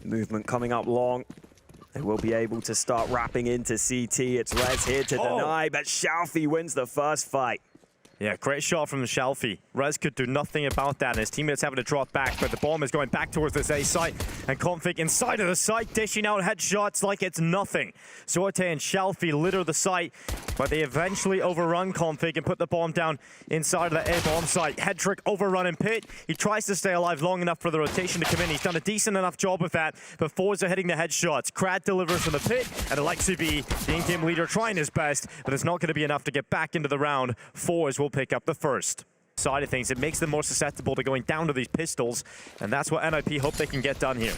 Movement coming up long. They will be able to start wrapping into CT. It's Rez here to deny, but Shalfie wins the first fight. Yeah, great shot from Shalfie. Rez could do nothing about that, and his teammates having to drop back, but the bomb is going back towards this A site, and Config inside of the site, dishing out headshots like it's nothing. Sorte and Shalfie litter the site, but they eventually overrun Config and put the bomb down inside of the A bomb site. Headtrick overrunning Pit. He tries to stay alive long enough for the rotation to come in. He's done a decent enough job with that, but FORZE are hitting the headshots. Krad delivers from the Pit, and Alexi B, the in-game leader, trying his best, but it's not going to be enough to get back into the round. FORZE will pick up the first. Side of things, it makes them more susceptible to going down to these pistols, and that's what NIP hope they can get done here.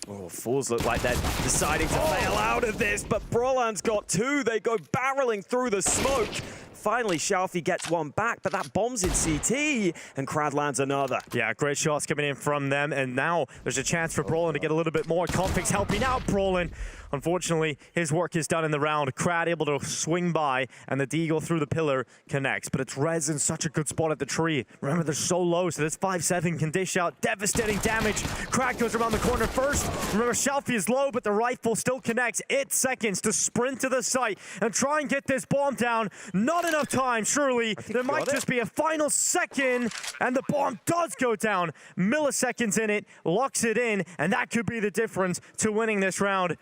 Oh, FORZE look like they're deciding to bail out of this, but Brolan's got two. They go barreling through the smoke. Finally, Shalfie gets one back, but that bomb's in CT, and Krad lands another. Yeah, great shots coming in from them, and now there's a chance for Brolin to get a little bit more. Config's helping out Brolin. Unfortunately, his work is done in the round. Krad able to swing by, and the deagle through the pillar connects. But it's Rez in such a good spot at the tree. Remember, they're so low, so this 5-7 can dish out devastating damage. Krad goes around the corner first. Remember, Shalfie is low, but the rifle still connects. 8 seconds to sprint to the site and try and get this bomb down. Not enough time, surely. There might just be a final second, and the bomb does go down. Milliseconds in it, locks it in, and that could be the difference to winning this round.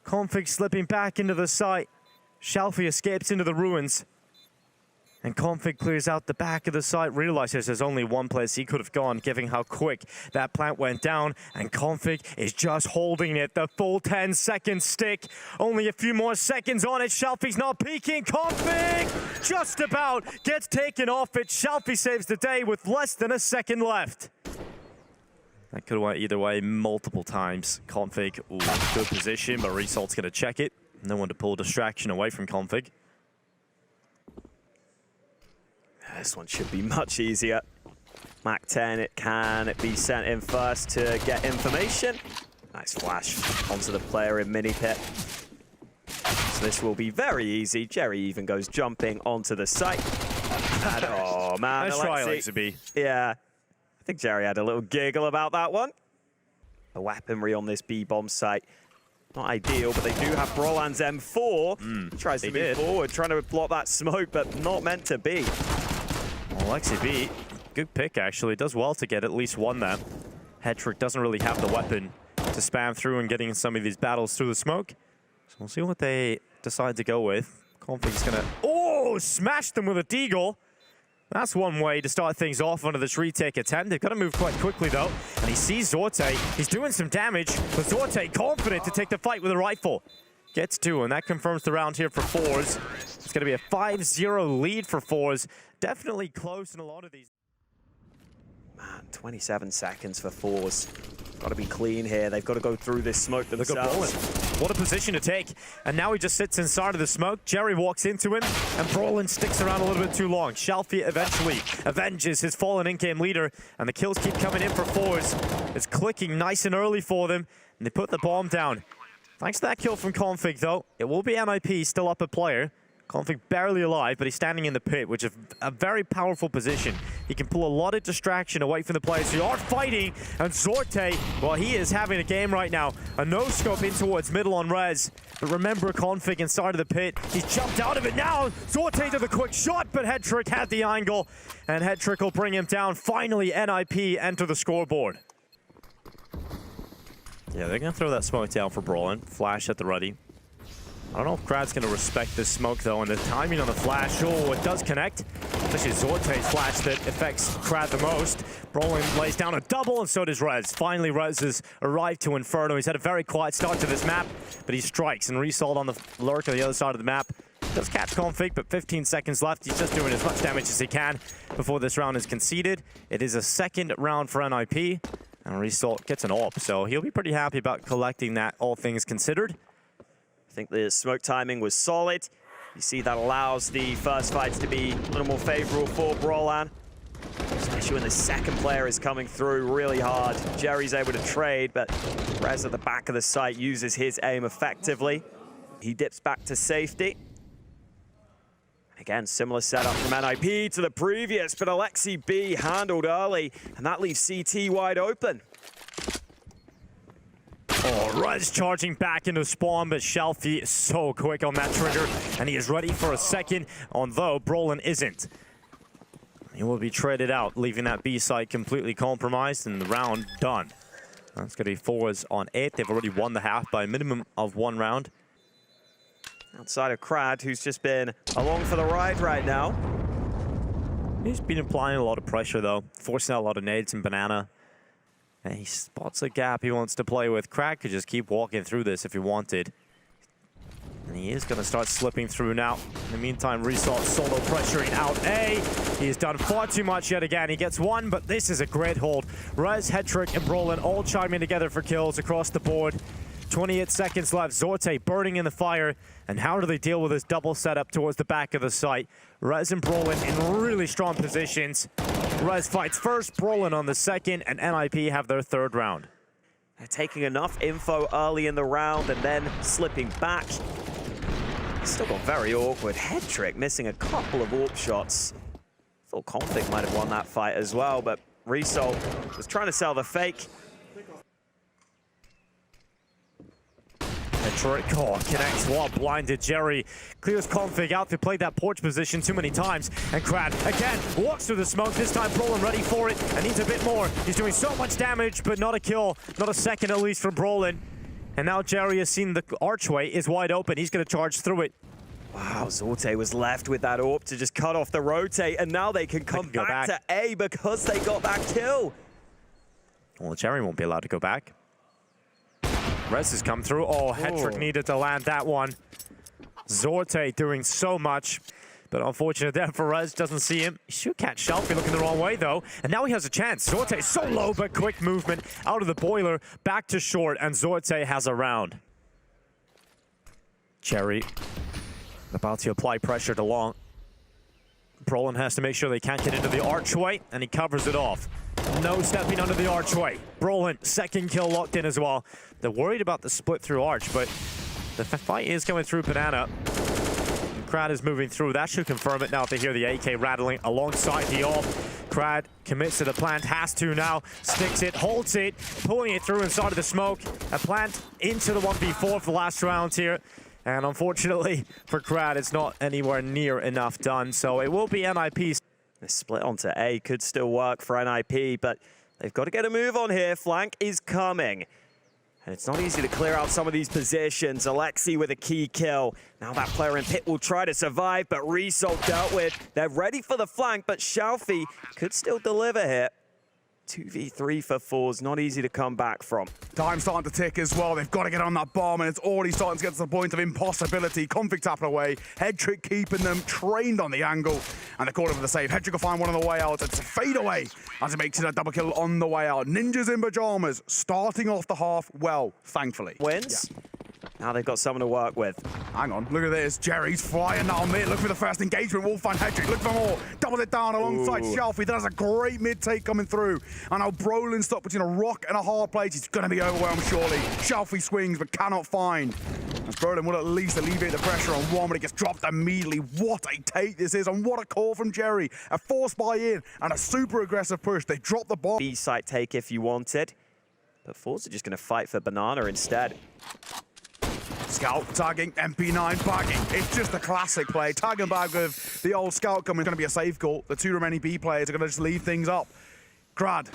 Config slipping back into the site. Shalfie escapes into the ruins. And Config clears out the back of the site, realizes there's only one place he could have gone, given how quick that plant went down. And Config is just holding it, the full 10-second stick. Only a few more seconds on it. Shalfie's not peeking. Config just about gets taken off it. Shalfie saves the day with less than a second left. That could have went either way multiple times. Config, ooh, good position, but Resalt's going to check it. No one to pull distraction away from Config. This one should be much easier. Mac 10, can it be sent in first to get information? Nice flash onto the player in mini pit. So this will be very easy. Jerry even goes jumping onto the site. And, oh man, nice try, Alexi B. Yeah. I think Jerry had a little giggle about that one. The weaponry on this B-bomb site, not ideal, but they do have Brolan's M4. He tries to move forward, trying to block that smoke, but not meant to be. Well, Alexi B, good pick actually. Does well to get at least one there. Headtrick doesn't really have the weapon to spam through and getting some of these battles through the smoke. So we'll see what they decide to go with. Config's gonna, smash them with a deagle. That's one way to start things off under this retake attempt. They've got to move quite quickly, though. And he sees Sorte. He's doing some damage, but Sorte confident to take the fight with a rifle. Gets two, and that confirms the round here for FORZE. It's going to be a 5-0 lead for FORZE. Definitely close in a lot of these. Man, 27 seconds for FORZE. Got to be clean here. They've got to go through this smoke themselves. Look at Brolin. What a position to take. And now he just sits inside of the smoke. Jerry walks into him, and Brolin sticks around a little bit too long. Shalfie eventually avenges his fallen in-game leader, and the kills keep coming in for FORZE. It's clicking nice and early for them, and they put the bomb down. Thanks to that kill from Config, though, it will be NIP still up a player. Config barely alive, but he's standing in the pit, which is a very powerful position. He can pull a lot of distraction away from the players who are fighting, and Sorte, well, he is having a game right now. A no-scope in towards middle on Rez. But remember, Config inside of the pit. He's jumped out of it now. Sorte to the quick shot, but Headtrick had the angle, and Headtrick will bring him down. Finally, NIP enter the scoreboard. Yeah, they're going to throw that smoke down for Brolin. Flash at the ready. I don't know if Krad's going to respect this smoke, though, and the timing on the flash, it does connect. Especially Sorte's flash that affects Krad the most. Brolin lays down a double, and so does Rez. Finally, Rez has arrived to Inferno. He's had a very quiet start to this map, but he strikes, and Resold on the lurk on the other side of the map. Does catch Config, but 15 seconds left. He's just doing as much damage as he can before this round is conceded. It is a second round for NIP, and Resold gets an AWP, so he'll be pretty happy about collecting that, all things considered. I think the smoke timing was solid. You see that allows the first fights to be a little more favorable for Brolan. Especially when the second player is coming through really hard. Jerry's able to trade, but Rez at the back of the site uses his aim effectively. He dips back to safety. Again, similar setup from NIP to the previous, but Alexi B handled early, and that leaves CT wide open. Oh, Rez charging back into spawn, but Shelfie is so quick on that trigger, and he is ready for a second, although Brolin isn't. He will be traded out, leaving that B site completely compromised, and the round done. That's going to be FORZE on 8. They've already won the half by a minimum of 1 round. Outside of Krad, who's just been along for the ride right now. He's been applying a lot of pressure, though, forcing out a lot of nades and banana. And he spots a gap he wants to play with. Krad could just keep walking through this if he wanted. And he is going to start slipping through now. In the meantime, Resalt solo pressuring out A. He's done far too much yet again. He gets 1, but this is a great hold. Rez, Hetrick, and Brolin all chiming together for kills across the board. 28 seconds left. Zorte burning in the fire. And how do they deal with this double setup towards the back of the site? Rez and Brolin in really strong positions. Rez fights first, Brolin on the second, and NIP have their 3rd round. They're taking enough info early in the round and then slipping back. Still got very awkward. Hetrick missing a couple of AWP shots. Thought Config might have won that fight as well, but Result was trying to sell the fake. Hetrick connects while blinded. Jerry clears Config out. They played that porch position too many times. And Krad again walks through the smoke. This time Brolin ready for it and needs a bit more. He's doing so much damage, but not a kill. Not a second at least from Brolin. And now Jerry has seen the archway is wide open. He's going to charge through it. Wow, Zorte was left with that AWP to just cut off the rotate, and now they can come back to A because they got that kill. Well, Jerry won't be allowed to go back. Rez has come through. Oh, Hetrick needed to land that one. Zorte doing so much. But unfortunate there for Rez, doesn't see him. He should catch Shelfie looking the wrong way, though. And now he has a chance. Zorte so low, but quick movement out of the boiler, back to short, and Zorte has a round. Cherry about to apply pressure to long. Brolin has to make sure they can't get into the archway, and he covers it off. No stepping under the archway. Brolin, 2nd kill locked in as well. They're worried about the split through arch, but the fight is coming through banana. Krad is moving through. That should confirm it now if they hear the AK rattling alongside the AWP. Krad commits to the plant, has to now, sticks it, holds it, pulling it through inside of the smoke. A plant into the 1v4 for the last round here. And unfortunately for Krad, it's not anywhere near enough done. So it will be NIP. The split onto A could still work for NIP, but they've got to get a move on here. Flank is coming. And it's not easy to clear out some of these positions. Alexi with a key kill. Now that player in pit will try to survive, but Result dealt with. They're ready for the flank, but Shelfie could still deliver here. 2v3 for FORZE, not easy to come back from. Time starting to tick as well. They've got to get on that bomb, and it's already starting to get to the point of impossibility. Config tapping away. Hetrick keeping them trained on the angle, and they're caught over the save. Hetrick will find one on the way out. It's a fade away as it makes it a double kill on the way out. Ninjas in pajamas starting off the half well, thankfully. Wins. Yeah. Now they've got someone to work with. Hang on, look at this. Jerry's flying down mid. Look for the first engagement. We'll find Hetrick. Look for more. Doubles it down alongside Shelfie. That has a great mid-take coming through. And now Brolin stuck between a rock and a hard place. He's going to be overwhelmed, surely. Shelfie swings, but cannot find. As Brolin will at least alleviate the pressure on one, but it gets dropped immediately. What a take this is, and what a call from Jerry. A forced buy-in and a super aggressive push. They drop the bomb. B-site take if you want it. But FORZE are just going to fight for banana instead. Scout tagging, MP9 bagging. It's just a classic play. Tag and bag with the old Scout coming. It's going to be a safe call. The 2 remaining B players are going to just leave things up. Krad.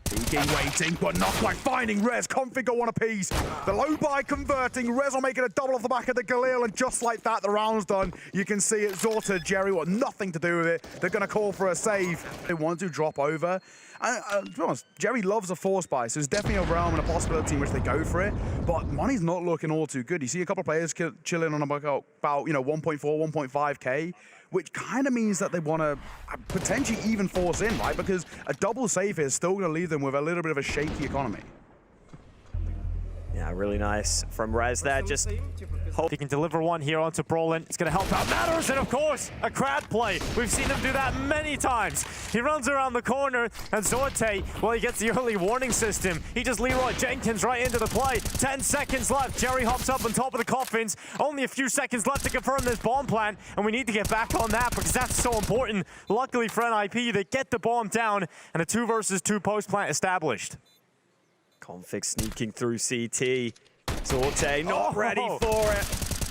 Peeking, waiting, but not quite finding Rez. Config got one apiece. The low buy converting. Rez will make it a double off the back of the Galil, and just like that, the round's done. You can see it. Zorta, Jerry want nothing to do with it. They're going to call for a save. They want to drop over. To be honest, Jerry loves a force buy, so there's definitely a realm and a possibility in which they go for it. But money's not looking all too good. You see a couple of players chilling on about 1.4, 1.5k, which kind of means that they want to potentially even force in, right? Because a double save here is still going to leave them with a little bit of a shaky economy. Yeah, really nice from Rez there. Just hope he can deliver one here onto Brolin. It's going to help out Matters, and of course, a Krad play. We've seen him do that many times. He runs around the corner, and Zorte, well, he gets the early warning system. He just Leroy Jenkins right into the play. 10 seconds left. Jerry hops up on top of the coffins. Only a few seconds left to confirm this bomb plant, and we need to get back on that because that's so important. Luckily for NIP, they get the bomb down, and a 2 versus 2 post plant established. Config sneaking through CT. Sorte not ready for it.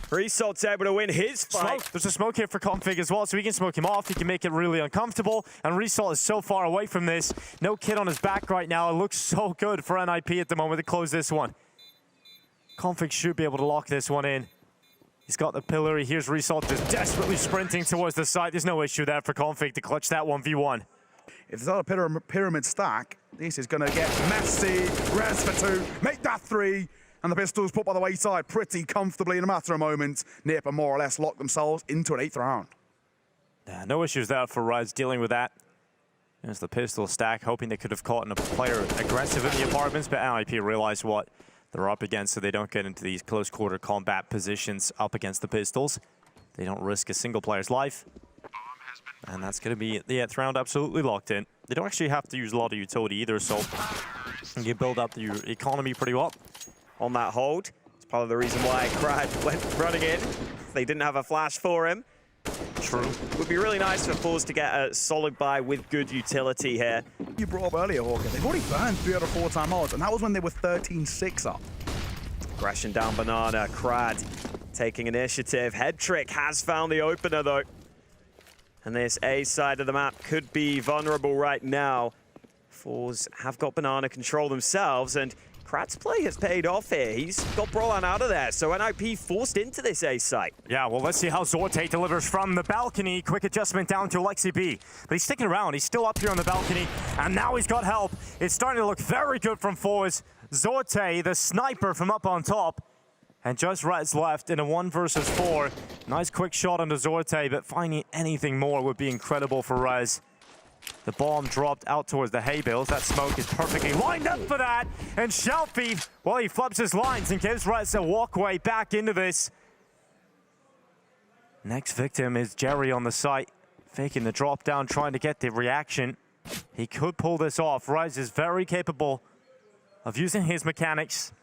Resalt's able to win his fight. There's a smoke here for Config as well, so he can smoke him off. He can make it really uncomfortable. And Resalt is so far away from this. No kid on his back right now. It looks so good for NIP at the moment to close this one. Config should be able to lock this one in. He's got the pillar. Here's Resalt just desperately sprinting towards the side. There's no issue there for Config to clutch that 1v1. If there's not a pyramid stack, this is going to get messy. Res for 2, make that 3. And the Pistols put by the wayside pretty comfortably in a matter of moments. Nip and more or less lock themselves into an 8th round. Yeah, no issues there for Rise dealing with that. There's the pistol stack, hoping they could have caught a player aggressive in the apartments, but NIP realized what they're up against, so they don't get into these close quarter combat positions up against the Pistols. They don't risk a single player's life. And that's going to be the 8th round absolutely locked in. They don't actually have to use a lot of utility either, so you build up the economy pretty well. On that hold, it's part of the reason why Crad went running in. They didn't have a flash for him. True. It would be really nice for FORZE to get a solid buy with good utility here. You brought up earlier, Hawker. They've already burned 3 out of 4 timeouts, and that was when they were 13-6 up. Aggression down Banana, Crad taking initiative. Head Trick has found the opener though. And this A side of the map could be vulnerable right now. FORZE have got Banana control themselves, and Krat's play has paid off here. He's got Brolan out of there, so NIP forced into this A site. Yeah, well, let's see how Sorte delivers from the balcony. Quick adjustment down to Alexi B. But he's sticking around. He's still up here on the balcony, and now he's got help. It's starting to look very good from FORZE. Sorte, the sniper from up on top, and just Rez left in a 1 versus 4. Nice quick shot onto Sorte, but finding anything more would be incredible for Rez. The bomb dropped out towards the hay bales. That smoke is perfectly lined up for that. And Shelfie, well, he flips his lines and gives Rez a walkway back into this. Next victim is Jerry on the site, faking the drop down, trying to get the reaction. He could pull this off. Rez is very capable of using his mechanics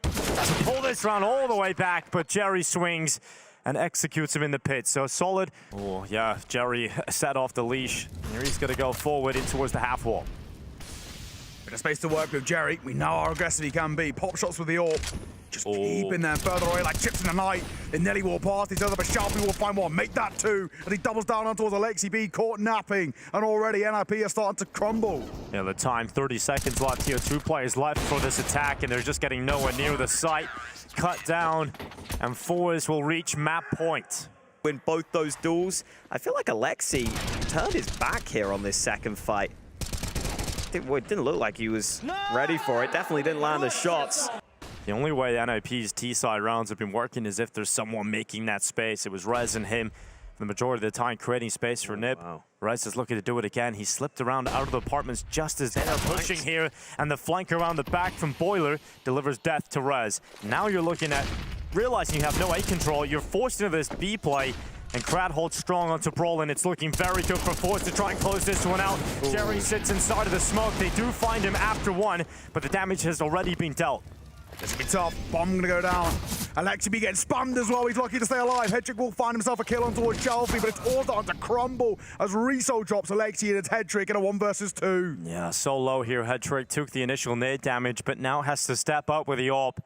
to pull this round all the way back, but Jerry swings and executes him in the pit. So solid. Oh, yeah, Jerry set off the leash. Here he's going to go forward in towards the half wall. Bit of space to work with Jerry. We know how aggressive he can be. Pop shots with the AWP. Just keeping them further away like chips in the night. They nearly walk past each other, but Sharpie will find one. Make that 2. And he doubles down on towards Alexi B, caught napping. And already NIP are starting to crumble. Yeah, the time, 30 seconds left here. 2 players left for this attack, and they're just getting nowhere near the site. Cut down, and FORZE will reach map point. Win both those duels. I feel like Alexi turned his back here on this second fight. It didn't look like he was ready for it. Definitely didn't land the shots. The only way NIP's T-side rounds have been working is if there's someone making that space. It was Rez and him the majority of the time creating space for Nib. Wow. Rez is looking to do it again. He slipped around out of the apartments just as they are pushing here, and the flank around the back from Boiler delivers death to Rez. Now you're looking at realizing you have no A control. You're forced into this B play, and Krat holds strong onto Brolin. It's looking very good for FORZE to try and close this one out. Ooh. Jerry sits inside of the smoke. They do find him after 1, but the damage has already been dealt. This will be tough. Bomb gonna go down. Alexi B getting spammed as well. He's lucky to stay alive. Hedrick will find himself a kill on towards Shelfie, but it's all starting to crumble as Riso drops Alexi and it's Hedrick in a 1 versus 2. Yeah, so low here. Hedrick took the initial nade damage, but now has to step up with the AWP.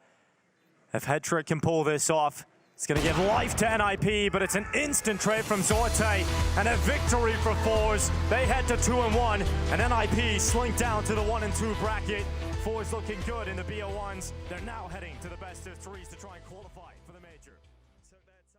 If Hedrick can pull this off, it's going to give life to NIP, but it's an instant trade from Sorte and a victory for FORZE. They head to 2-1, and NIP slink down to the 1-2 bracket. FORZE looking good in the BO1s. They're now heading to the best of 3s to try and qualify for the major. So that's